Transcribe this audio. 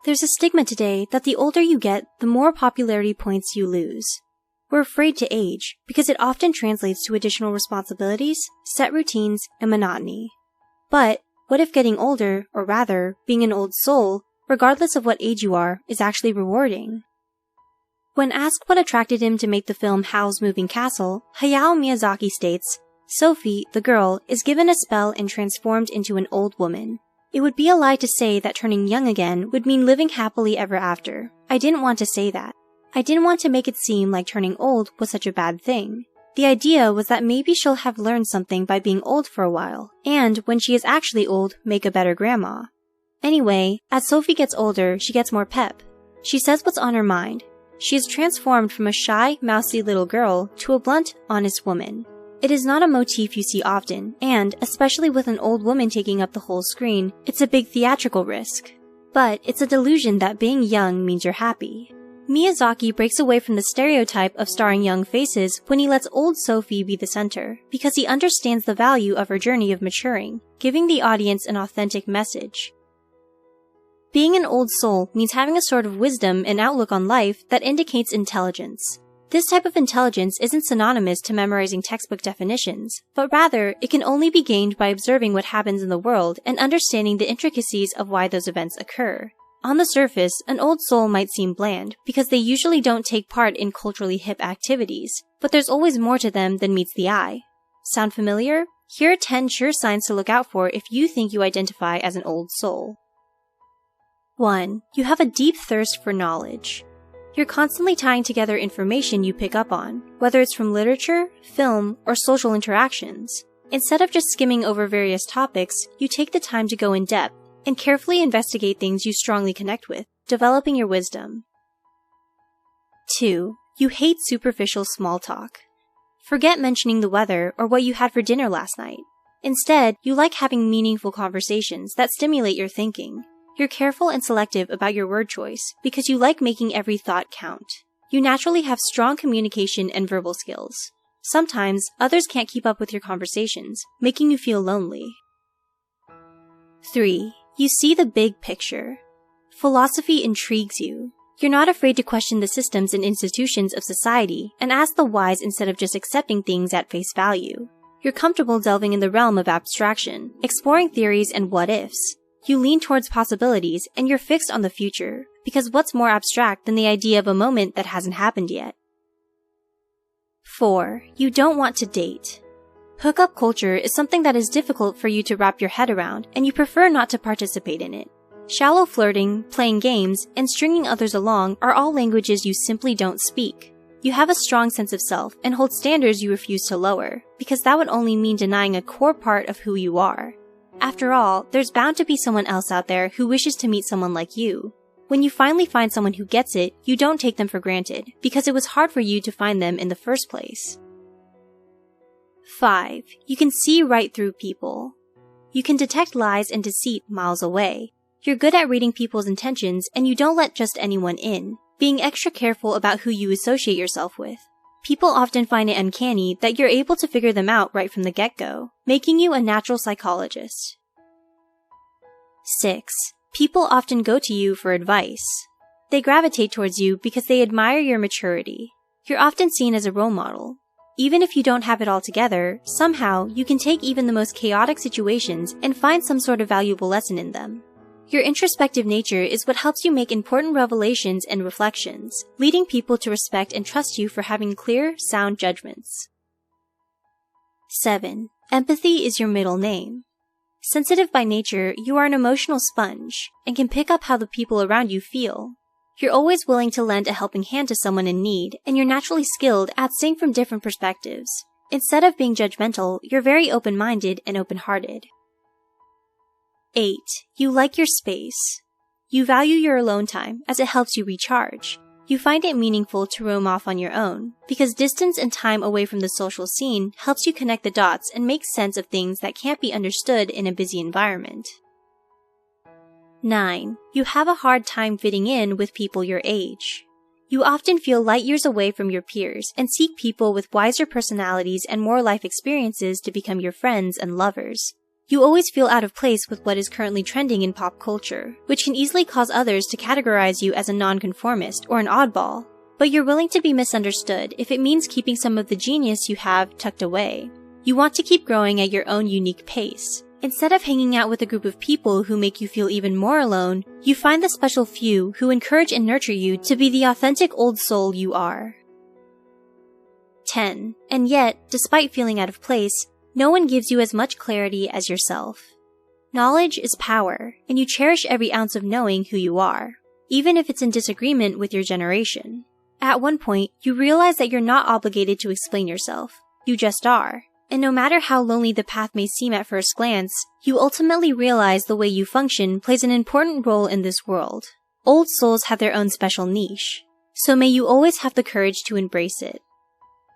There's a stigma today that the older you get, the more popularity points you lose. We're afraid to age because it often translates to additional responsibilities, set routines, and monotony. But what if getting older, or rather, being an old soul, regardless of what age you are, is actually rewarding? When asked what attracted him to make the film Howl's Moving Castle, Hayao Miyazaki states, "Sophie, the girl, is given a spell and transformed into an old woman. It would be a lie to say that turning young again would mean living happily ever after. I didn't want to say that. I didn't want to make it seem like turning old was such a bad thing. The idea was that maybe she'll have learned something by being old for a while, and when she is actually old, make a better grandma." Anyway, as Sophie gets older, she gets more pep. She says what's on her mind. She is transformed from a shy, mousy little girl to a blunt, honest woman. It is not a motif you see often, and, especially with an old woman taking up the whole screen, it's a big theatrical risk. But it's a delusion that being young means you're happy. Miyazaki breaks away from the stereotype of starring young faces when he lets old Sophie be the center, because he understands the value of her journey of maturing, giving the audience an authentic message. Being an old soul means having a sort of wisdom and outlook on life that indicates intelligence. This type of intelligence isn't synonymous to memorizing textbook definitions, but rather, it can only be gained by observing what happens in the world and understanding the intricacies of why those events occur. On the surface, an old soul might seem bland, because they usually don't take part in culturally hip activities, but there's always more to them than meets the eye. Sound familiar? Here are 10 sure signs to look out for if you think you identify as an old soul. 1. You have a deep thirst for knowledge. You're constantly tying together information you pick up on, whether it's from literature, film, or social interactions. Instead of just skimming over various topics, you take the time to go in depth and carefully investigate things you strongly connect with, developing your wisdom. 2. You hate superficial small talk. Forget mentioning the weather or what you had for dinner last night. Instead, you like having meaningful conversations that stimulate your thinking. You're careful and selective about your word choice because you like making every thought count. You naturally have strong communication and verbal skills. Sometimes, others can't keep up with your conversations, making you feel lonely. 3. You see the big picture. Philosophy intrigues you. You're not afraid to question the systems and institutions of society and ask the whys instead of just accepting things at face value. You're comfortable delving in the realm of abstraction, exploring theories and what-ifs. You lean towards possibilities, and you're fixed on the future, because what's more abstract than the idea of a moment that hasn't happened yet? 4. You don't want to date. Hookup culture is something that is difficult for you to wrap your head around, and you prefer not to participate in it. Shallow flirting, playing games, and stringing others along are all languages you simply don't speak. You have a strong sense of self and hold standards you refuse to lower, because that would only mean denying a core part of who you are. After all, there's bound to be someone else out there who wishes to meet someone like you. When you finally find someone who gets it, you don't take them for granted, because it was hard for you to find them in the first place. 5. You can see right through people. You can detect lies and deceit miles away. You're good at reading people's intentions, and you don't let just anyone in, being extra careful about who you associate yourself with. People often find it uncanny that you're able to figure them out right from the get-go, making you a natural psychologist. 6. People often go to you for advice. They gravitate towards you because they admire your maturity. You're often seen as a role model. Even if you don't have it all together, somehow you can take even the most chaotic situations and find some sort of valuable lesson in them. Your introspective nature is what helps you make important revelations and reflections, leading people to respect and trust you for having clear, sound judgments. 7. Empathy is your middle name. Sensitive by nature, you are an emotional sponge and can pick up how the people around you feel. You're always willing to lend a helping hand to someone in need, and you're naturally skilled at seeing from different perspectives. Instead of being judgmental, you're very open-minded and open-hearted. 8. You like your space. You value your alone time as it helps you recharge. You find it meaningful to roam off on your own, because distance and time away from the social scene helps you connect the dots and make sense of things that can't be understood in a busy environment. 9. You have a hard time fitting in with people your age. You often feel light years away from your peers and seek people with wiser personalities and more life experiences to become your friends and lovers. You always feel out of place with what is currently trending in pop culture, which can easily cause others to categorize you as a nonconformist or an oddball. But you're willing to be misunderstood if it means keeping some of the genius you have tucked away. You want to keep growing at your own unique pace. Instead of hanging out with a group of people who make you feel even more alone, you find the special few who encourage and nurture you to be the authentic old soul you are. 10. And yet, despite feeling out of place, no one gives you as much clarity as yourself. Knowledge is power, and you cherish every ounce of knowing who you are, even if it's in disagreement with your generation. At one point, you realize that you're not obligated to explain yourself. You just are. And no matter how lonely the path may seem at first glance, you ultimately realize the way you function plays an important role in this world. Old souls have their own special niche, so may you always have the courage to embrace it.